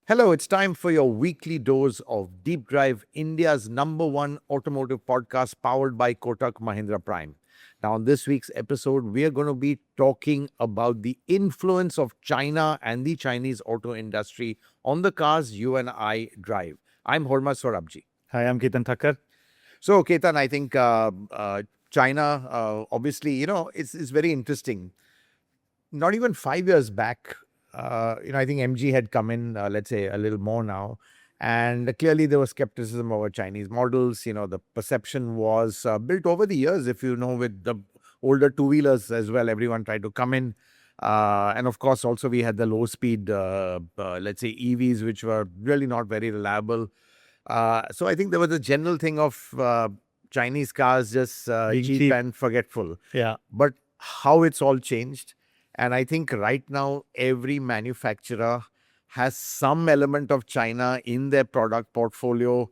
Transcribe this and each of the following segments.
Hello, it's time for your weekly dose of Deep Drive, India's #1 automotive podcast powered by Kotak Mahindra Prime. Now, on this week's episode, we are going to be talking about the influence of China and the Chinese auto industry on the cars you and I drive. I'm Hormazd Sorabjee. Hi, I'm Ketan Thakkar. So, Ketan, I think China, obviously, it's very interesting. Not even 5 years back, I think MG had come in, let's say, a little more now. And clearly there was skepticism over Chinese models. The perception was built over the years, if you know, with the older two-wheelers as well. Everyone tried to come in. And of course, also we had the low-speed, let's say, EVs, which were really not very reliable. So I think there was a general thing of Chinese cars just cheap and forgetful. Yeah. But how it's all changed. And I think right now, every manufacturer has some element of China in their product portfolio,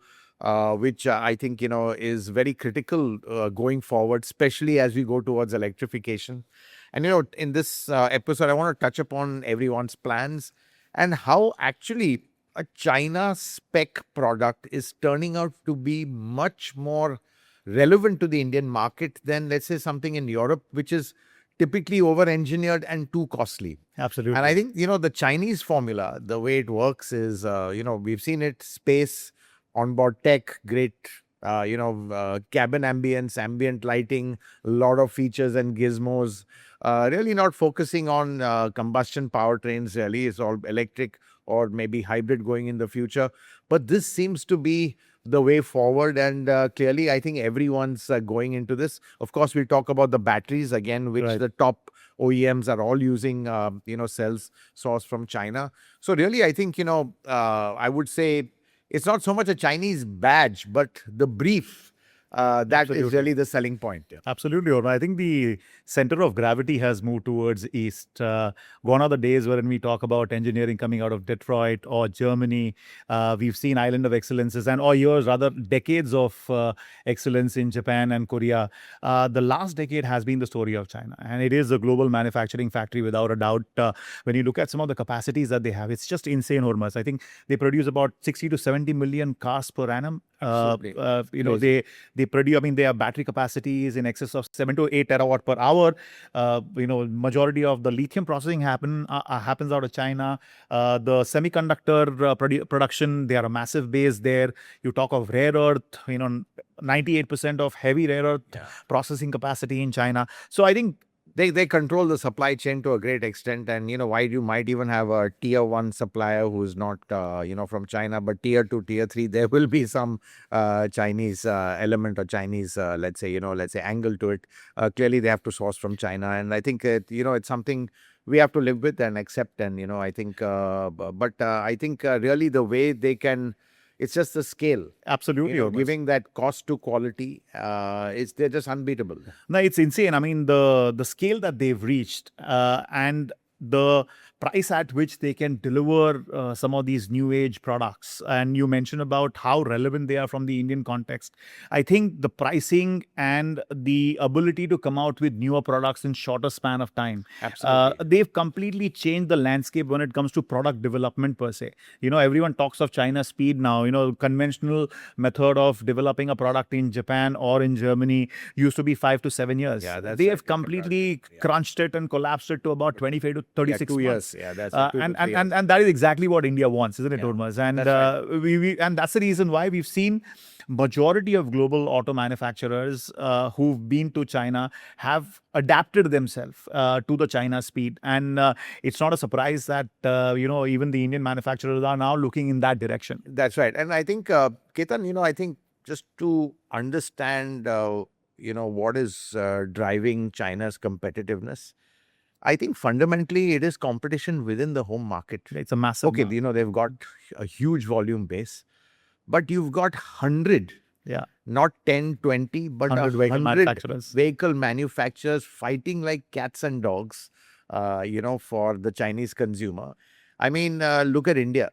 which I think, is very critical going forward, especially as we go towards electrification. And, in this episode, I want to touch upon everyone's plans and how actually a China spec product is turning out to be much more relevant to the Indian market than, let's say, something in Europe, which is typically over-engineered and too costly. Absolutely. And I think, the Chinese formula, the way it works is, we've seen it, space, onboard tech, great, cabin ambience, ambient lighting, a lot of features and gizmos, really not focusing on combustion powertrains, really. It's all electric or maybe hybrid going in the future. But this seems to be the way forward, and clearly I think everyone's going into this. Of course, we'll talk about the batteries again, which Right. the top OEMs are all using cells sourced from China. So really I think I would say it's not so much a Chinese badge, but the brief that is Absolutely. really the selling point. Absolutely. Or I think the center of gravity has moved towards east. Gone are the days when we talk about engineering coming out of Detroit or Germany. We've seen island of excellences or years, rather decades of excellence in Japan and Korea. The last decade has been the story of China, and it is a global manufacturing factory without a doubt. When you look at some of the capacities that they have, it's just insane, Hormazd. I think they produce about 60 to 70 million cars per annum. Absolutely. They produce, they have battery capacities in excess of 7 to 8 terawatt per hour. Majority of the lithium processing happens out of China. The semiconductor production, they are a massive base there. You talk of rare earth, 98% of heavy rare earth processing capacity in China. So I think They control the supply chain to a great extent, and why you might even have a tier 1 supplier who's not from China, but tier 2, tier 3, there will be some Chinese element or Chinese let's say angle to it. Clearly they have to source from China, and I think it's something we have to live with and accept. And I think I think really the way they can, it's just the scale. absolutely, Hormazd. Giving that cost to quality, they're just unbeatable. No, it's insane. The scale that they've reached and the price at which they can deliver some of these new age products. And you mentioned about how relevant they are from the Indian context. I think the pricing and the ability to come out with newer products in shorter span of time. Absolutely. They've completely changed the landscape when it comes to product development per se. Everyone talks of China speed now. Conventional method of developing a product in Japan or in Germany used to be 5 to 7 years. Yeah, that's they right. have completely crunched it and collapsed it to about 25 to 36 2 months. years. Yeah, that's it, 2 to 3 years. And that is exactly what India wants, isn't it, Hormazd? And that's and that's the reason why we've seen majority of global auto manufacturers who've been to China have adapted themselves to the China speed. And it's not a surprise that, even the Indian manufacturers are now looking in that direction. That's right. And I think, Ketan, I think just to understand, what is driving China's competitiveness, I think fundamentally it is competition within the home market. It's a massive. Okay, they've got a huge volume base, but you've got 100, not 10, 20, but 100 vehicle manufacturers. vehicle manufacturers fighting like cats and dogs, for the Chinese consumer. I mean, look at India.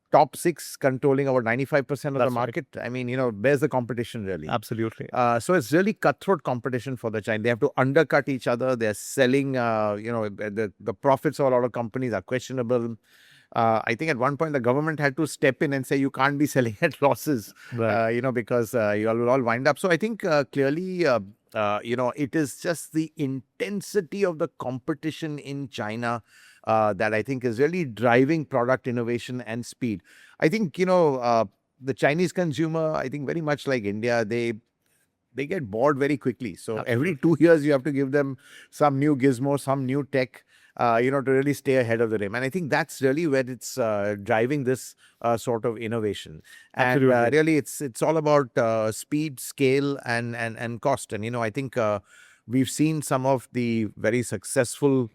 Top 6 controlling over 95% of the That's market. I mean, where's the competition really? Absolutely. So it's really cutthroat competition for the Chinese. They have to undercut each other. They're selling, the profits of a lot of companies are questionable. I think at one point the government had to step in and say you can't be selling at losses, Right. because you will all wind up. So I think clearly, it is just the intensity of the competition in China that I think is really driving product innovation and speed. I think, the Chinese consumer, I think very much like India, they get bored very quickly. So every Absolutely. 2 years, you have to give them some new gizmo, some new tech, to really stay ahead of the game. And I think that's really where it's driving this sort of innovation. And Absolutely. really, it's all about speed, scale, and cost. And I think we've seen some of the very successful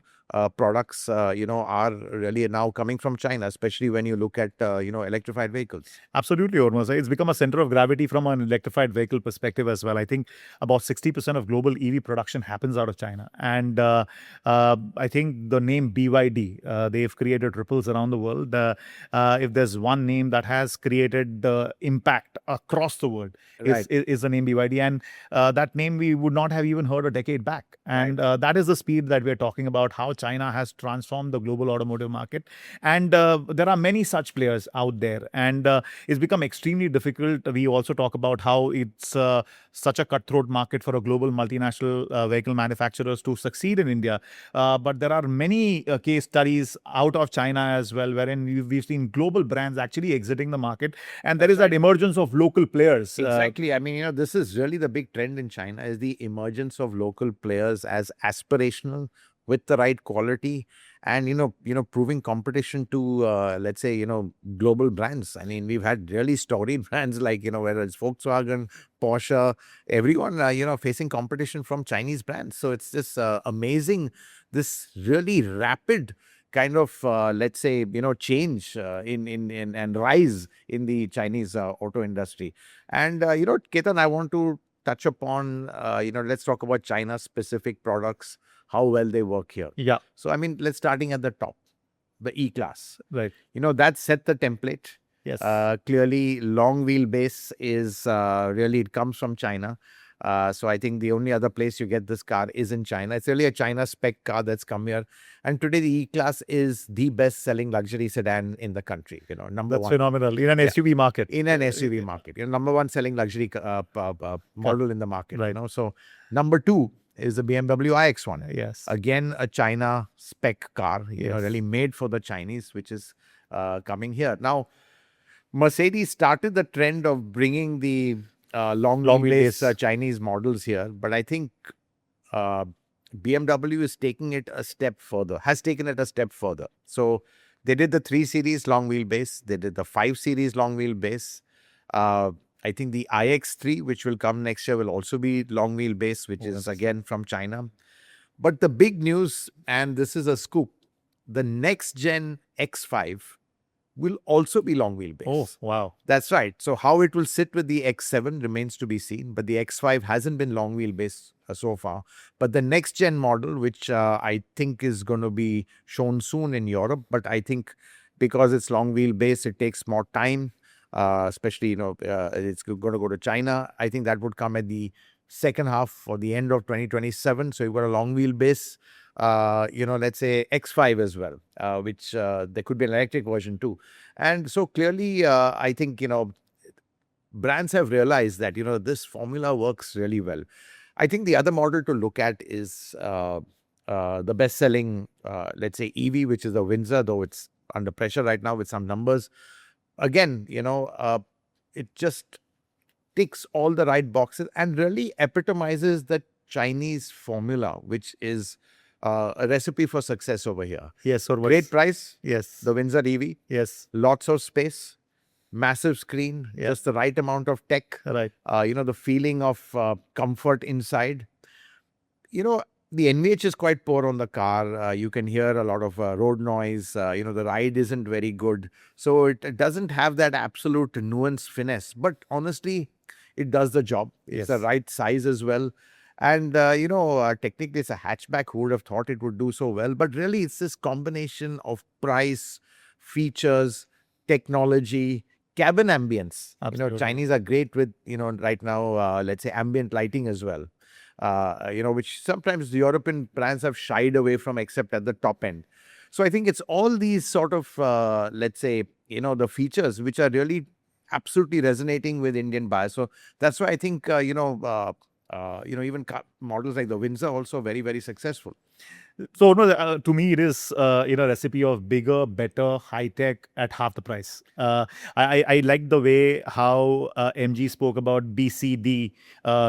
products, are really now coming from China, especially when you look at electrified vehicles. Absolutely, Hormazd. It's become a center of gravity from an electrified vehicle perspective as well. I think about 60% of global EV production happens out of China. And I think the name BYD, they've created ripples around the world. If there's one name that has created the impact across the world, Right. is the name BYD. And that name we would not have even heard a decade back. And that is the speed that we're talking about, how China has transformed the global automotive market. And there are many such players out there. And it's become extremely difficult. We also talk about how it's such a cutthroat market for a global multinational vehicle manufacturers to succeed in India. But there are many case studies out of China as well, wherein we've seen global brands actually exiting the market. And there is that emergence of local players. Exactly. I mean, this is really the big trend in China is the emergence of local players as aspirational with the right quality and, proving competition to, let's say, global brands. I mean, we've had really storied brands like, whether it's Volkswagen, Porsche, everyone, facing competition from Chinese brands. So it's just amazing, this really rapid kind of, let's say, change in and rise in the Chinese auto industry. And, Ketan, I want to touch upon, let's talk about China-specific products, how well they work here. Yeah. So, I mean, let's starting at the top, the E-Class. Right. That set the template. Yes. Clearly, long wheelbase is really, it comes from China. So I think the only other place you get this car is in China. It's really a China spec car that's come here. And today the E-Class is the best-selling luxury sedan in the country. Number That's one. phenomenal. In an SUV market. In an SUV market. Number one selling luxury model in the market. Right. So number two is the BMW iX1. Yes. Again, a China spec car, Yes. really made for the Chinese, which is coming here. Now, Mercedes started the trend of bringing the long wheelbase Chinese models here, but I think BMW is taking it a step further, has taken it a step further. So they did the 3 Series long wheelbase, they did the 5 Series long wheelbase. I think the iX3, which will come next year, will also be long wheelbase, which is again from China. But the big news, and this is a scoop, the next gen X5 will also be long wheelbase. Oh, wow. That's right. So how it will sit with the X7 remains to be seen, but the X5 hasn't been long wheelbase so far. But the next gen model, which I think is going to be shown soon in Europe, but I think because it's long wheelbase, it takes more time, especially, it's going to go to China. I think that would come at the second half or the end of 2027. So you've got a long wheelbase, let's say X5 as well, which there could be an electric version too. And so clearly, I think, brands have realized that, this formula works really well. I think the other model to look at is the best-selling, let's say, EV, which is the Windsor, though it's under pressure right now with some numbers. Again, it just ticks all the right boxes and really epitomizes the Chinese formula, which is a recipe for success over here. Yes, or Great price. Yes. The Windsor EV. Yes. Lots of space. Massive screen. Yeah. Just the right amount of tech. Right. The feeling of comfort inside. The NVH is quite poor on the car. You can hear a lot of road noise. The ride isn't very good. So it doesn't have that absolute nuance finesse. But honestly, it does the job. Yes. It's the right size as well. And, technically it's a hatchback. Who would have thought it would do so well? But really, it's this combination of price, features, technology, cabin ambience. Absolutely. Chinese are great with, right now, let's say ambient lighting as well. Which sometimes the European brands have shied away from except at the top end. So I think it's all these sort of, let's say, the features which are really absolutely resonating with Indian buyers. So that's why I think, even models like the Windsor are also very, very successful. So no, to me it is a recipe of bigger, better, high tech at half the price. I like the way how MG spoke about BCD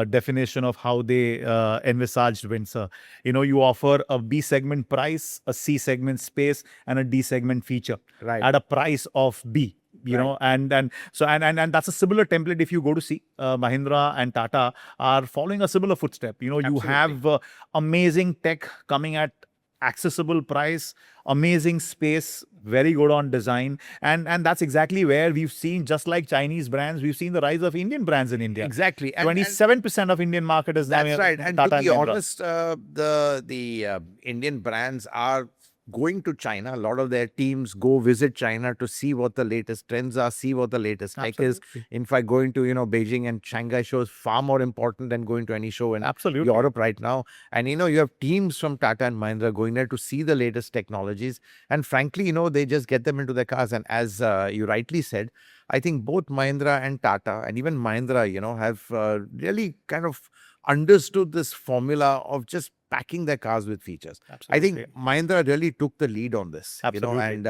definition of how they envisaged Windsor. You offer a B segment price, a C segment space, and a D segment feature at a price of B. And that's a similar template. If you go to see Mahindra and Tata are following a similar footstep. You have amazing tech coming at accessible price, amazing space, very good on design, and that's exactly where we've seen, just like Chinese brands, we've seen the rise of Indian brands in India. Exactly, 27% of Indian market is that's now right. And Tata to be and Mahindra. honest, the Indian brands are going to China. A lot of their teams go visit China to see what the latest trends are, see what the latest tech is. In fact, going to Beijing and Shanghai show is far more important than going to any show in Europe right now. And you have teams from Tata and Mahindra going there to see the latest technologies. And frankly, they just get them into their cars. And as you rightly said, I think both Mahindra and Tata, and even Mahindra, have really kind of understood this formula of just packing their cars with features. I think Mahindra really took the lead on this, and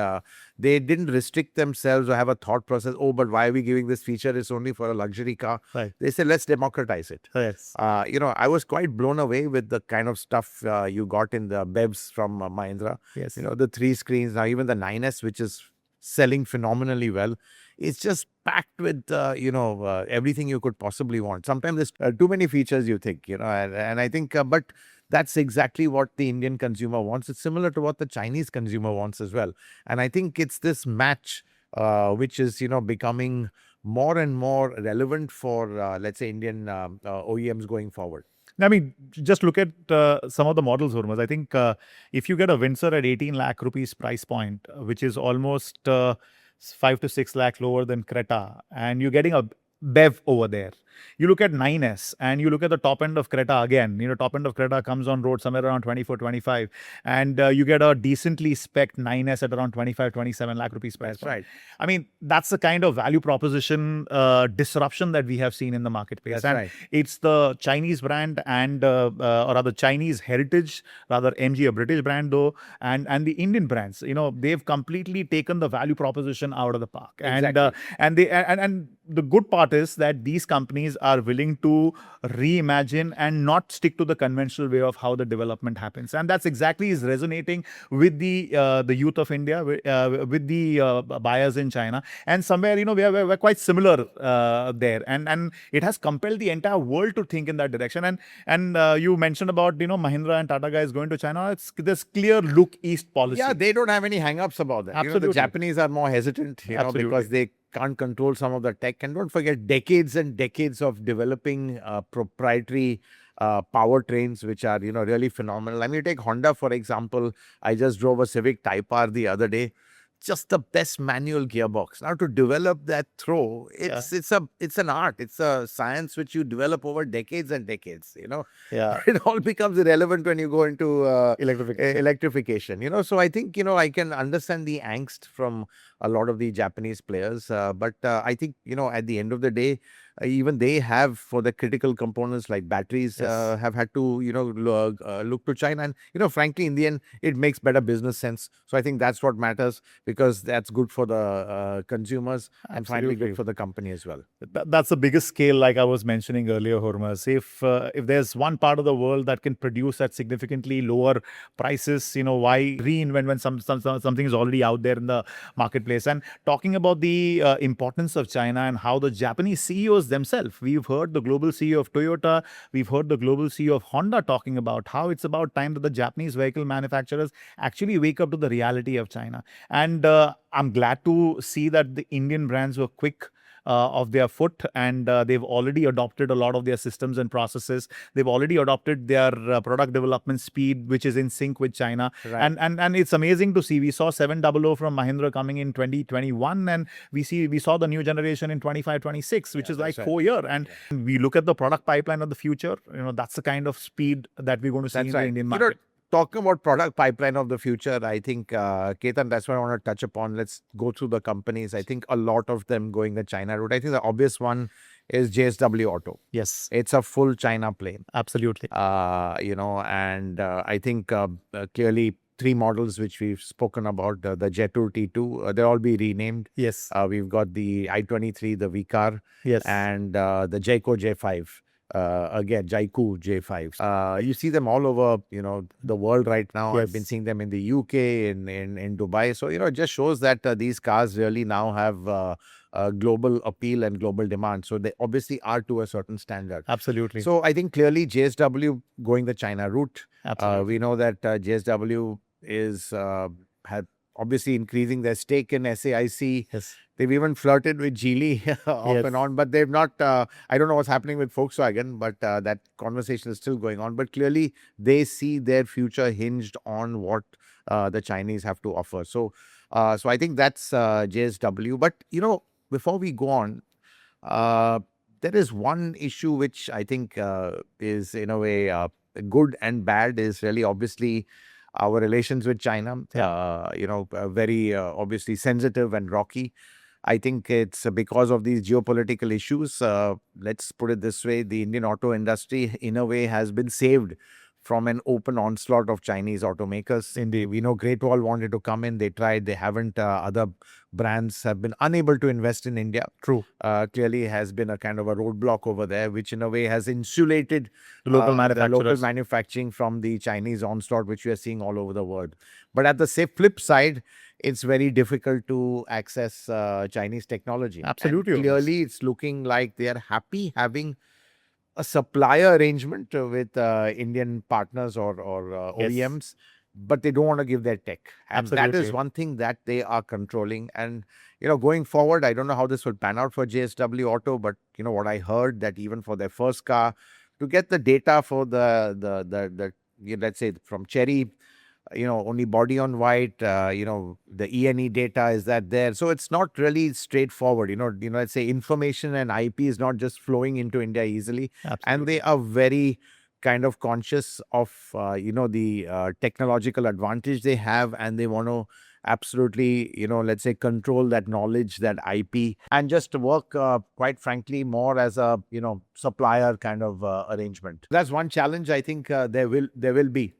they didn't restrict themselves or have a thought process, but why are we giving this feature? It's only for a luxury car. They said, let's democratize it. I was quite blown away with the kind of stuff you got in the BEVs from Mahindra. The 3 screens, now even the 9S, which is selling phenomenally well. It's just packed with, everything you could possibly want. Sometimes there's too many features, you think, and I think, but that's exactly what the Indian consumer wants. It's similar to what the Chinese consumer wants as well. And I think it's this match which is, becoming more and more relevant for, let's say, Indian OEMs going forward. I mean, just look at some of the models, Hormazd. I think if you get a Windsor at 18 lakh rupees price point, which is almost 5 to 6 lakh lower than Creta, and you're getting a BEV over there. You look at 9S and you look at the top end of Creta again. Top end of Creta comes on road somewhere around 24, 25. And you get a decently spec'd 9S at around 25, 27 lakh rupees price. That's right. I mean, that's the kind of value proposition disruption that we have seen in the marketplace. That's right. It's the Chinese brand and, or rather Chinese heritage, rather MG, a British brand though, and the Indian brands. They've completely taken the value proposition out of the park. Exactly. And the good part is that these companies are willing to reimagine and not stick to the conventional way of how the development happens, and that's exactly is resonating with the youth of India, with the buyers in China, and somewhere we're quite similar there, and it has compelled the entire world to think in that direction. And you mentioned about Mahindra and Tata guys going to China. It's this clear look east policy. Yeah, they don't have any hang-ups about that. Absolutely. The Japanese are more hesitant, because they can't control some of the tech. And don't forget, decades and decades of developing proprietary powertrains, which are, really phenomenal. I mean, you take Honda, for example. I just drove a Civic Type R the other day. Just the best manual gearbox. Now, to develop that throw, it's an art. It's a science which you develop over decades and decades. It all becomes irrelevant when you go into electrification. So I think I can understand the angst from a lot of the Japanese players, but I think at the end of the day, even they have, for the critical components like batteries, have had to look to China, and frankly, in the end, it makes better business sense. So I think that's what matters, because that's good for the consumers and finally good for the company as well. That's the biggest scale, like I was mentioning earlier, Hormazd. If there's one part of the world that can produce at significantly lower prices, why reinvent when something is already out there in the marketplace? And talking about the importance of China and how the Japanese CEOs themselves, we've heard the global CEO of Toyota, we've heard the global CEO of Honda talking about how it's about time that the Japanese vehicle manufacturers actually wake up to the reality of China. And I'm glad to see that the Indian brands were quick of their foot, and they've already adopted a lot of their systems and processes. They've already adopted their product development speed, which is in sync with China. Right. And it's amazing to see. We saw 700 from Mahindra coming in 2021, and we saw the new generation in 25-26, which is like 4 years. And we look at the product pipeline of the future. That's the kind of speed that we're going to see in the Indian market. talking about product pipeline of the future, I think, Ketan, that's what I want to touch upon. Let's go through the companies. I think a lot of them going the China route. I think the obvious one is JSW Auto. Yes, It's a full China plane. absolutely. And I think clearly three models which we've spoken about, the Jetour T2, they'll all be renamed. Yes, We've got the i23, the V-Car, yes. and the Jayco J5. Again, Jaiku J5. You see them all over, the world right now. I've been Yes. seeing them in the UK, in Dubai. So, it just shows that these cars really now have global appeal and global demand. So they obviously are to a certain standard. Absolutely. So I think clearly JSW going the China route. Absolutely. We know that JSW is had obviously increasing their stake in SAIC. Yes. They've even flirted with Geely off Yes. and on, but they've not. I don't know what's happening with Volkswagen, but that conversation is still going on. But clearly, they see their future hinged on what the Chinese have to offer. So I think that's JSW. But before we go on, there is one issue which I think is in a way good and bad. Is really obviously our relations with China. Very obviously sensitive and rocky. I think it's because of these geopolitical issues. Let's put it this way: the Indian auto industry, in a way, has been saved from an open onslaught of Chinese automakers. Indeed. We know Great Wall wanted to come in. They tried. They haven't. Other brands have been unable to invest in India. True. Clearly has been a kind of a roadblock over there, which in a way has insulated The local the manufacturers. local manufacturing from the Chinese onslaught, which we are seeing all over the world. But at the flip side, it's very difficult to access Chinese technology. And Absolutely. clearly, it's looking like they are happy having a supplier arrangement with Indian partners or Yes. OEMs, but they don't want to give their tech. And that Absolutely. is one thing that they are controlling. And, going forward, I don't know how this will pan out for JSW Auto, but, what I heard that even for their first car, to get the data for the let's say from Chery, only body on white, the E&E data is that there. So it's not really straightforward, let's say information and IP is not just flowing into India easily. Absolutely. And they are very kind of conscious of, the technological advantage they have, and they want to absolutely, let's say control that knowledge, that IP, and just work, quite frankly, more as a, supplier kind of arrangement. That's one challenge I think there will be.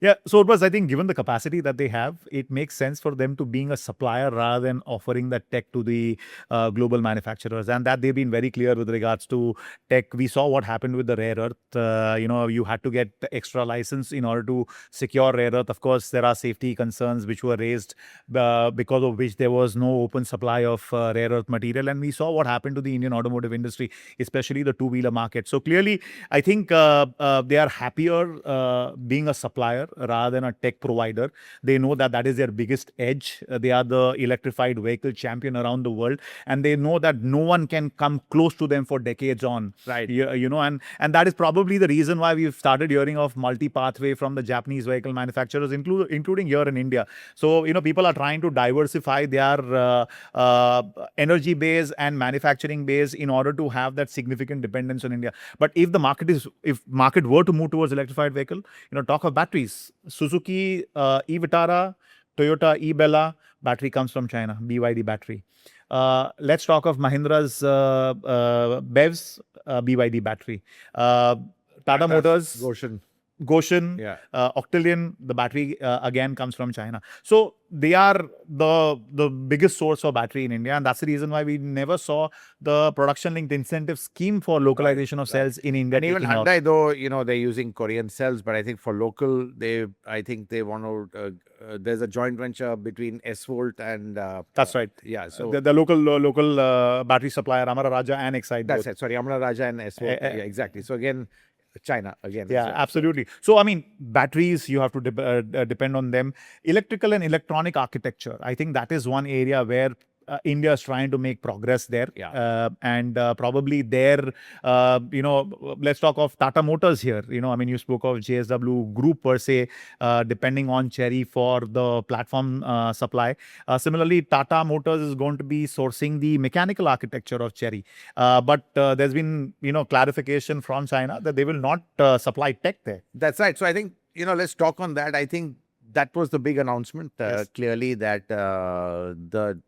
Yeah, so it was, I think, given the capacity that they have, it makes sense for them to being a supplier rather than offering that tech to the global manufacturers. And that they've been very clear with regards to tech. We saw what happened with the rare earth. You had to get the extra license in order to secure rare earth. Of course, there are safety concerns which were raised because of which there was no open supply of rare earth material. And we saw what happened to the Indian automotive industry, especially the two-wheeler market. So clearly, I think they are happier being a supplier rather than a tech provider. They know that is their biggest edge. They are the electrified vehicle champion around the world, and they know that no one can come close to them for decades on. Right. And that is probably the reason why we've started hearing of multi-pathway from the Japanese vehicle manufacturers, including here in India. So, people are trying to diversify their energy base and manufacturing base in order to have that significant dependence on India. But if market were to move towards electrified vehicle, talk of batteries. Suzuki e-Vitara, Toyota e-Bella, battery comes from China, BYD battery. Let's talk of Mahindra's BEVs, BYD battery. Tata Motors, Goshen, Yeah. Octillion, the battery again comes from China. So they are the biggest source of battery in India, and that's the reason why we never saw the production-linked incentive scheme for localization of cells in India. And even taking out. Hyundai, though, they're using Korean cells, but I think for local, I think they want to. There's a joint venture between S-Volt and. That's right. Yeah. So The local battery supplier, Amara Raja and Excite. that's both. it. Sorry, Amara Raja and S-Volt. Yeah, exactly. So again, China again. Yeah, So- absolutely. So, I mean, batteries, you have to depend on them. Electrical and electronic architecture, I think that is one area where India is trying to make progress there. Yeah. And probably there, let's talk of Tata Motors here. You spoke of JSW Group per se, depending on Chery for the platform supply. Similarly, Tata Motors is going to be sourcing the mechanical architecture of Chery. But there's been, clarification from China that they will not supply tech there. That's right. So I think let's talk on that. I think that was the big announcement. Yes. Clearly, that the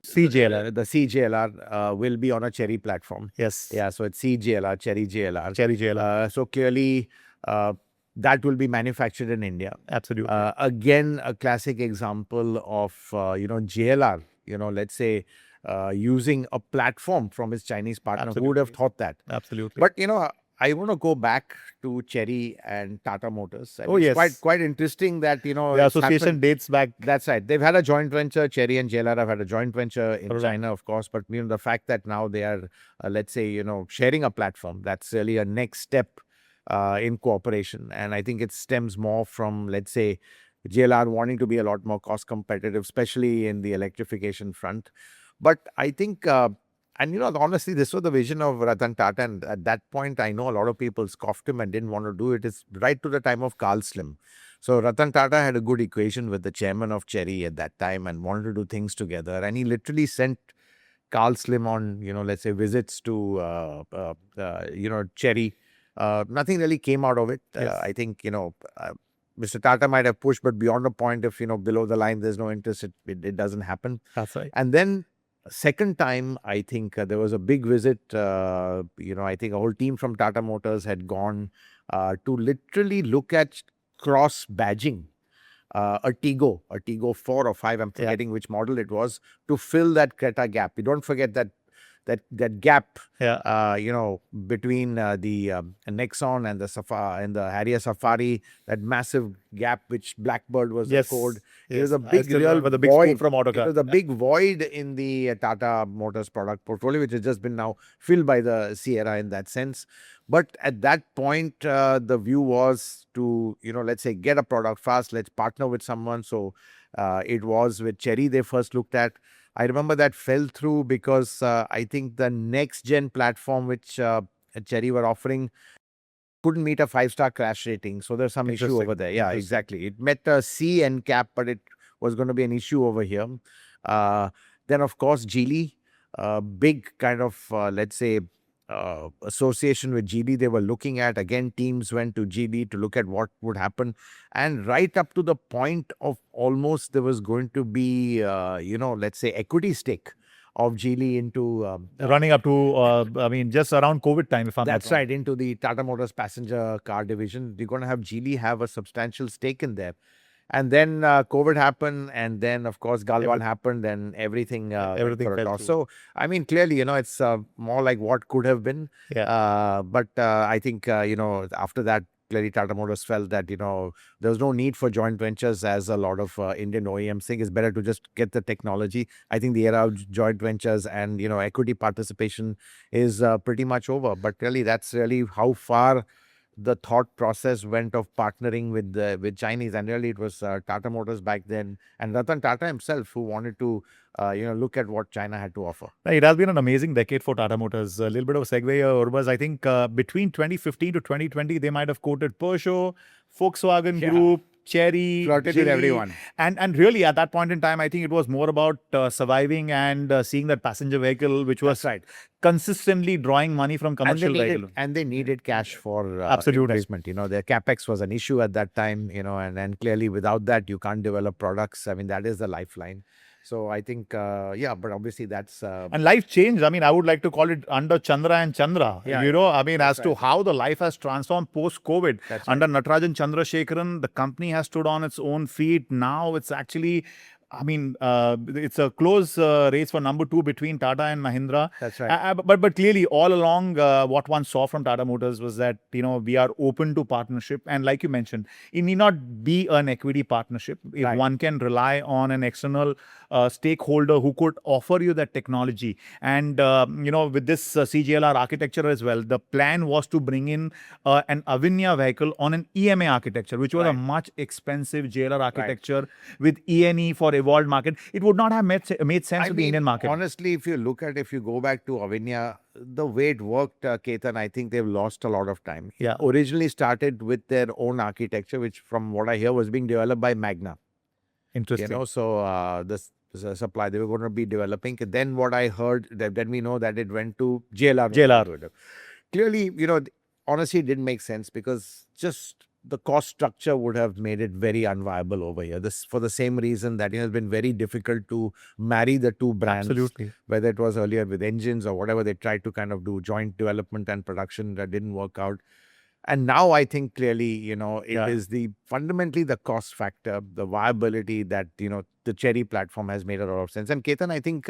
CJLR. the CJLR will be on a Chery platform. Yes. Yeah, so it's CJLR, Chery JLR. Chery JLR. So clearly, that will be manufactured in India. Absolutely. Again, a classic example of JLR. Let's say using a platform from his Chinese partner. Who would have thought that? Absolutely. But I want to go back to Chery and Tata Motors. And yes. It's quite interesting that, the association dates back. That's right. They've had a joint venture. Chery and JLR have had a joint venture in China, of course. But, the fact that now they are, let's say, sharing a platform, that's really a next step in cooperation. And I think it stems more from, let's say, JLR wanting to be a lot more cost competitive, especially in the electrification front. But I think... and honestly, this was the vision of Ratan Tata, and at that point, I know a lot of people scoffed him and didn't want to do it. It's right to the time of Carl Slim. So Ratan Tata had a good equation with the chairman of Chery at that time and wanted to do things together. And he literally sent Carl Slim on, let's say, visits to, Chery. Nothing really came out of it. Yes. I think, Mr. Tata might have pushed, but beyond a point, if, below the line, there's no interest, it doesn't happen. That's right. And then second time, I think there was a big visit. I think a whole team from Tata Motors had gone to literally look at cross badging a Tigo 4 or 5. I'm forgetting which model it was, to fill that Creta gap. You don't forget that gap, between the Nexon and the Safari and the Harrier Safari, that massive gap which Blackbird was the code. It was a big void from Autocar. It was a big void in the Tata Motors product portfolio, which has just been now filled by the Sierra in that sense. But at that point, the view was to, let's say, get a product fast. Let's partner with someone. So it was with Chery they first looked at. I remember that fell through because I think the next gen platform which Chery were offering couldn't meet a 5-star crash rating. So there's some issue over there. Yeah, exactly. It met a C NCAP, but it was going to be an issue over here. Then, of course, Geely, big kind of, let's say, association with Geely they were looking at. Again, teams went to Geely to look at what would happen. And right up to the point of almost there was going to be, let's say, equity stake of Geely into... running up to, just around COVID time, if I'm not wrong. That's right, into the Tata Motors passenger car division. You're going to have Geely have a substantial stake in there. And then COVID happened, and then, of course, Galwan happened, and everything fell through. So, I mean, clearly, it's more like what could have been. Yeah. But I think, after that, clearly Tata Motors felt that, there was no need for joint ventures, as a lot of Indian OEMs think. It's better to just get the technology. I think the era of joint ventures and, equity participation is pretty much over. But really, that's really how far the thought process went of partnering with Chinese. And really, it was Tata Motors back then and Ratan Tata himself who wanted to look at what China had to offer. It has been an amazing decade for Tata Motors. A little bit of a segue here, Hormazd. I think between 2015 to 2020, they might have quoted Peugeot, Volkswagen Group, Chery, flirted with everyone. And really, at that point in time, I think it was more about surviving and seeing that passenger vehicle, which was consistently drawing money from commercial vehicles. And they needed cash for Absolutely. investment. Their capex was an issue at that time, and clearly without that, you can't develop products. I mean, that is the lifeline. So I think, but obviously that's... and life changed. I mean, I would like to call it under Chandra and Chandra, as to how the life has transformed post-COVID. Under Natarajan Chandrasekharan, the company has stood on its own feet. Now it's actually... it's a close race for number 2 between Tata and Mahindra. That's right. But clearly, all along, what one saw from Tata Motors was that, we are open to partnership. And like you mentioned, it need not be an equity partnership. If one can rely on an external stakeholder who could offer you that technology. And, with this CJLR architecture as well, the plan was to bring in an Avinya vehicle on an EMA architecture, which was a much expensive JLR architecture with ENE for evolved market. It would not have made sense to the Indian market. Honestly, if you go back to Avinya, the way it worked, Ketan, I think they've lost a lot of time. Yeah. Originally started with their own architecture, which from what I hear was being developed by Magna. Interesting. So the supply they were going to be developing. Then what I heard, then we know that it went to JLR. JLR. Clearly, honestly, it didn't make sense because just the cost structure would have made it very unviable over here. This for the same reason that it has been very difficult to marry the two brands. Absolutely. Whether it was earlier with engines or whatever, they tried to kind of do joint development and production that didn't work out. And now I think clearly, it is fundamentally the cost factor, the viability that, the Chery platform has made a lot of sense. And Ketan, I think,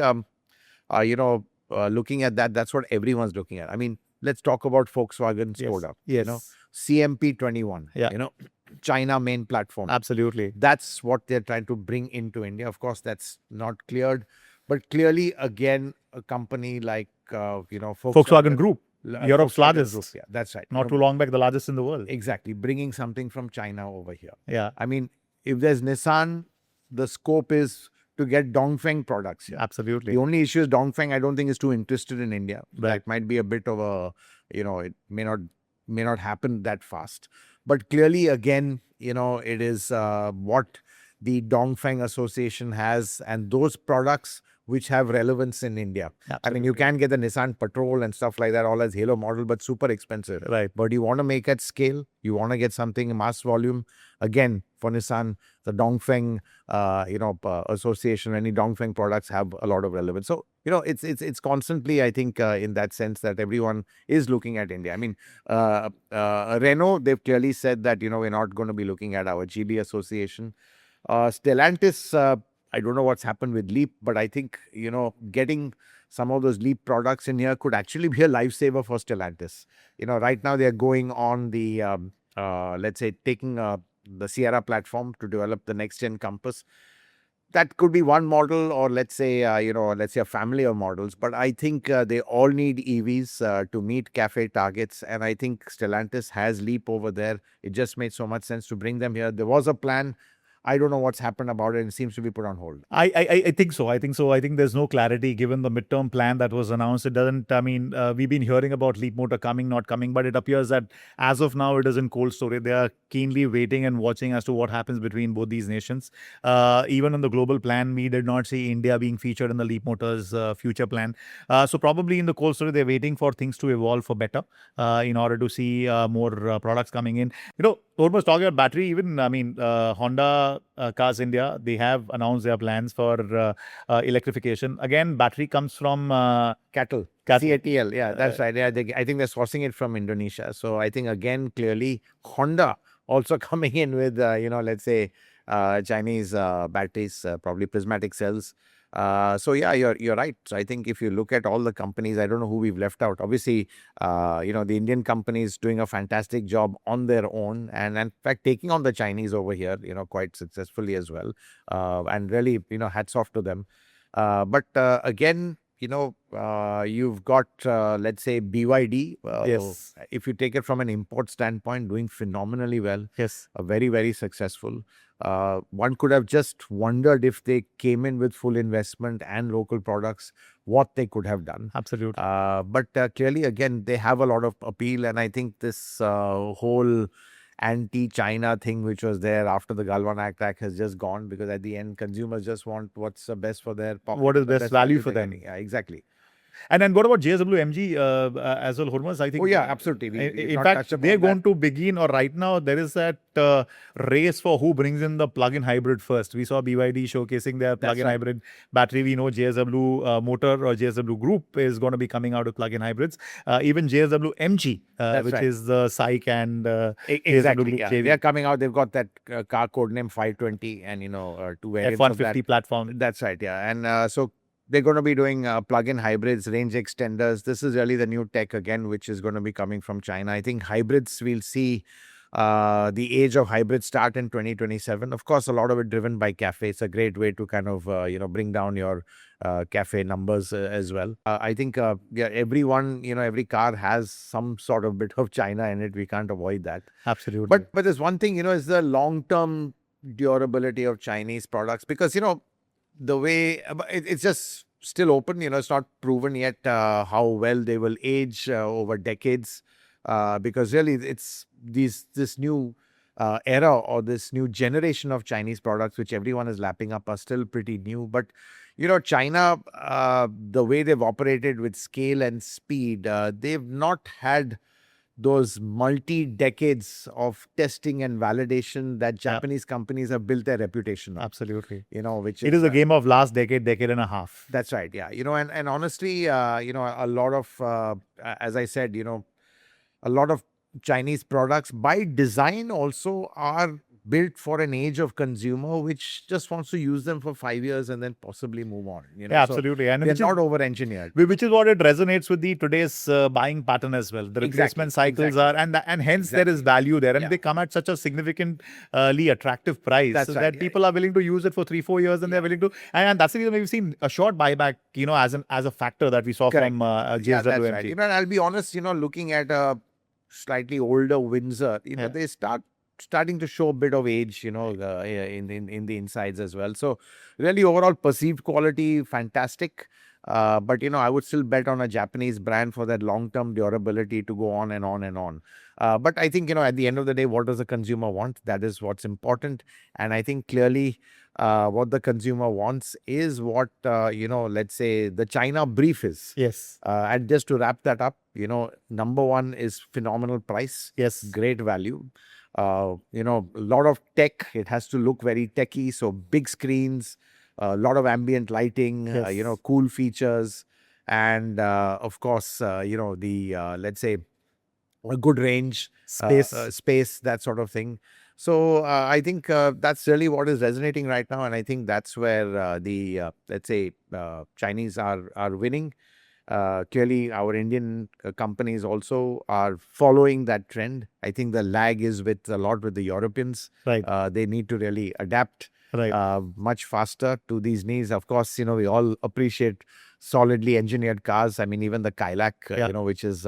looking at that, that's what everyone's looking at. I mean, let's talk about Volkswagen Skoda. Yes. CMP21, China main platform. Absolutely. That's what they're trying to bring into India. Of course, that's not cleared. But clearly, again, a company like, Volkswagen Group. Europe's largest. Group, yeah, that's right. Not too long back, the largest in the world. Exactly. Bringing something from China over here. Yeah. I mean, if there's Nissan, the scope is to get Dongfeng products here. Absolutely. The only issue is Dongfeng, I don't think, is too interested in India. Right. That might be a bit of a, it may not happen that fast. But clearly, again, it is what the Dongfeng Association has, and those products which have relevance in India. Absolutely. I mean, you can get the Nissan Patrol and stuff like that, all as Halo model, but super expensive. Right. But you want to make at scale, you want to get something in mass volume. Again, for Nissan, the Dongfeng, association, any Dongfeng products have a lot of relevance. So, it's constantly, I think, in that sense that everyone is looking at India. I mean, Renault, they've clearly said that, we're not going to be looking at our GB association. Stellantis, I don't know what's happened with Leap, but I think, getting some of those Leap products in here could actually be a lifesaver for Stellantis. Right now they're going on the, let's say, taking the Sierra platform to develop the next-gen Compass. That could be one model, or let's say, a family of models. But I think they all need EVs to meet CAFE targets. And I think Stellantis has Leap over there. It just made so much sense to bring them here. There was a plan. I don't know what's happened about it, and it seems to be put on hold. I think so. I think there's no clarity given the midterm plan that was announced. It doesn't, we've been hearing about Leap Motor coming, not coming, but it appears that as of now, it is in cold storage. They are keenly waiting and watching as to what happens between both these nations. Even in the global plan, we did not see India being featured in the Leap Motors future plan. So probably in the cold storage, they're waiting for things to evolve for better in order to see more products coming in. Hormazd, talking about battery, even, Honda Cars India, they have announced their plans for electrification. Again, battery comes from CATL. Yeah, that's right. Yeah, I think they're sourcing it from Indonesia. So I think, again, clearly, Honda also coming in with, let's say, Chinese batteries, probably prismatic cells. So yeah, you're right. So I think if you look at all the companies, I don't know who we've left out. Obviously, the Indian companies doing a fantastic job on their own, and in fact taking on the Chinese over here, quite successfully as well. And really, hats off to them. But again, you've got, let's say, BYD. Yes. If you take it from an import standpoint, doing phenomenally well. Yes. Very, very successful. One could have just wondered if they came in with full investment and local products, what they could have done. Absolutely. But clearly, again, they have a lot of appeal. And I think this whole anti-China thing, which was there after the Galwan attack, has just gone, because at the end, consumers just want what's the best for their pocket. What is best value for them. Yeah, exactly. And then what about JSW MG as well, Hormazd? I think. Oh yeah, absolutely. In fact, they're going to begin, or right now there is that race for who brings in the plug-in hybrid first. We saw BYD showcasing their plug-in hybrid battery. We know JSW Motor or JSW Group is going to be coming out with plug-in hybrids. Even JSW MG, which is the SAIC and exactly. JSW Yeah. They are coming out. They've got that car code name 520 and two variants F-150 of that platform. That's right. Yeah, and so they're going to be doing plug-in hybrids, range extenders. This is really the new tech again, which is going to be coming from China. I think hybrids, we'll see the age of hybrids start in 2027. Of course, a lot of it driven by CAFE. It's a great way to kind of, bring down your CAFE numbers as well. I think, everyone, every car has some sort of bit of China in it. We can't avoid that. Absolutely. But there's one thing, is the long-term durability of Chinese products, because, the way it's just still open, it's not proven yet how well they will age over decades, because really it's this new era or this new generation of Chinese products which everyone is lapping up are still pretty new. But China, the way they've operated with scale and speed, they've not had those multi-decades of testing and validation that Japanese companies have built their reputation on. Absolutely. Which It is a game of last decade and a half. That's right. Yeah. And honestly, a lot of, as I said, a lot of Chinese products by design also are built for an age of consumer which just wants to use them for 5 years and then possibly move on. Yeah, absolutely. And they're not over-engineered. Which is what it resonates with the today's buying pattern as well. The replacement cycles are, and hence there is value there. And they come at such a significantly attractive price that people are willing to use it for 3-4 years and they're willing to. And that's the reason we've seen a short buyback, as a factor that we saw from JSW. That's right. And I'll be honest, looking at a slightly older Windsor, they starting to show a bit of age, in the insides as well. So really overall perceived quality, fantastic. But, I would still bet on a Japanese brand for that long-term durability to go on and on and on. But I think, at the end of the day, what does the consumer want? That is what's important. And I think clearly what the consumer wants is what, let's say the China brief is. Yes. And just to wrap that up, number one is phenomenal price. Yes. Great value. A lot of tech. It has to look very techy. So big screens, a lot of ambient lighting, cool features. And of course, let's say a good range, space, that sort of thing. So I think that's really what is resonating right now. And I think that's where let's say, Chinese are winning. Clearly, our Indian companies also are following that trend. I think the lag is with the Europeans. Right. They need to really adapt much faster to these needs. Of course, we all appreciate solidly engineered cars. I mean, even the Kailak, which is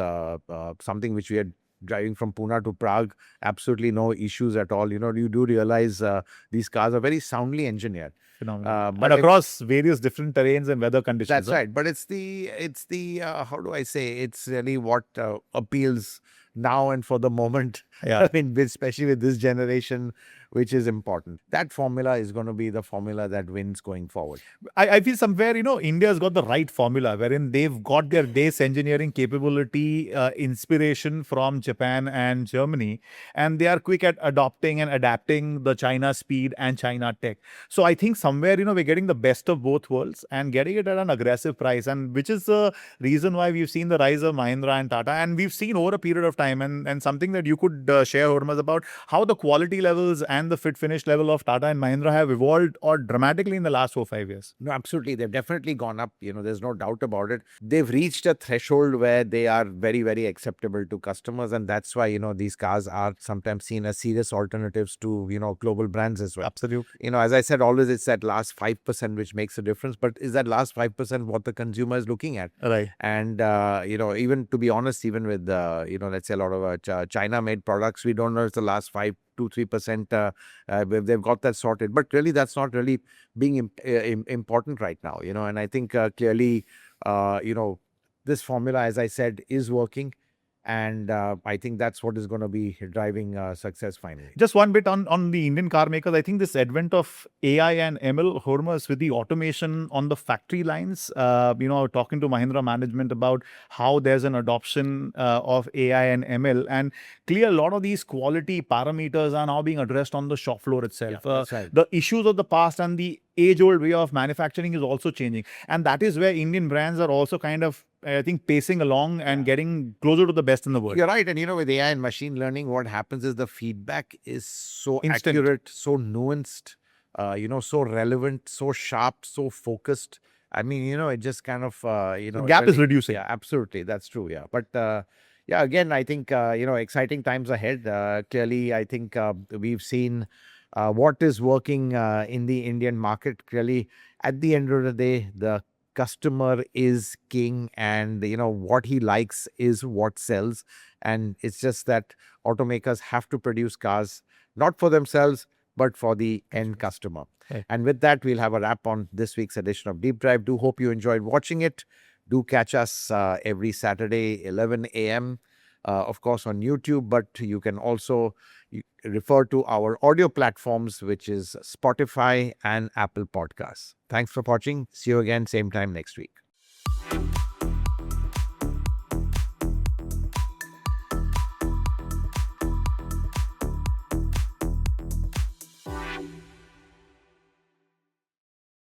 something which we are driving from Pune to Prague, absolutely no issues at all. You do realize these cars are very soundly engineered. But across various different terrains and weather conditions. That's right. But it's the how do I say? It's really what appeals now and for the moment. Yeah. I mean, especially with this generation, which is important. That formula is going to be the formula that wins going forward. I feel somewhere, India's got the right formula wherein they've got their base engineering capability, inspiration from Japan and Germany, and they are quick at adopting and adapting the China speed and China tech. So I think somewhere, we're getting the best of both worlds and getting it at an aggressive price, and which is the reason why we've seen the rise of Mahindra and Tata, and we've seen over a period of time, and something that you could share, Hormazd, about how the quality levels and the fit finish level of Tata and Mahindra have evolved or dramatically in the last 4-5 years. No, absolutely. They've definitely gone up. There's no doubt about it. They've reached a threshold where they are very, very acceptable to customers. And that's why, these cars are sometimes seen as serious alternatives to, global brands as well. Absolutely. As I said, always it's that last 5% which makes a difference. But is that last 5% what the consumer is looking at? Right. And, even to be honest, even with, let's say a lot of China-made products, we don't know if the last 2-3%, they've got that sorted. But really, that's not really being important right now, and I think clearly, this formula, as I said, is working. And I think that's what is going to be driving success finally. Just one bit on the Indian car makers. I think this advent of AI and ML, Hormazd, with the automation on the factory lines, talking to Mahindra management about how there's an adoption of AI and ML. And clear, a lot of these quality parameters are now being addressed on the shop floor itself. That's right. The issues of the past and the age-old way of manufacturing is also changing. And that is where Indian brands are also kind of, I think, pacing along and getting closer to the best in the world. You're right. And with AI and machine learning, what happens is the feedback is so instant, accurate, so nuanced, so relevant, so sharp, so focused. I mean, it just kind of, the gap is reducing. Yeah, absolutely. That's true. Yeah. But again, I think, exciting times ahead. Clearly, I think we've seen what is working in the Indian market. Clearly, at the end of the day, the customer is king, and what he likes is what sells. And it's just that automakers have to produce cars not for themselves but for the end customer. Okay. And with that, we'll have a wrap on this week's edition of Deep Drive. Do hope you enjoyed watching it. Do catch us every Saturday 11 a.m. Of course on YouTube, but you can also refer to our audio platforms, which is Spotify and Apple Podcasts. Thanks for watching. See you again, same time next week.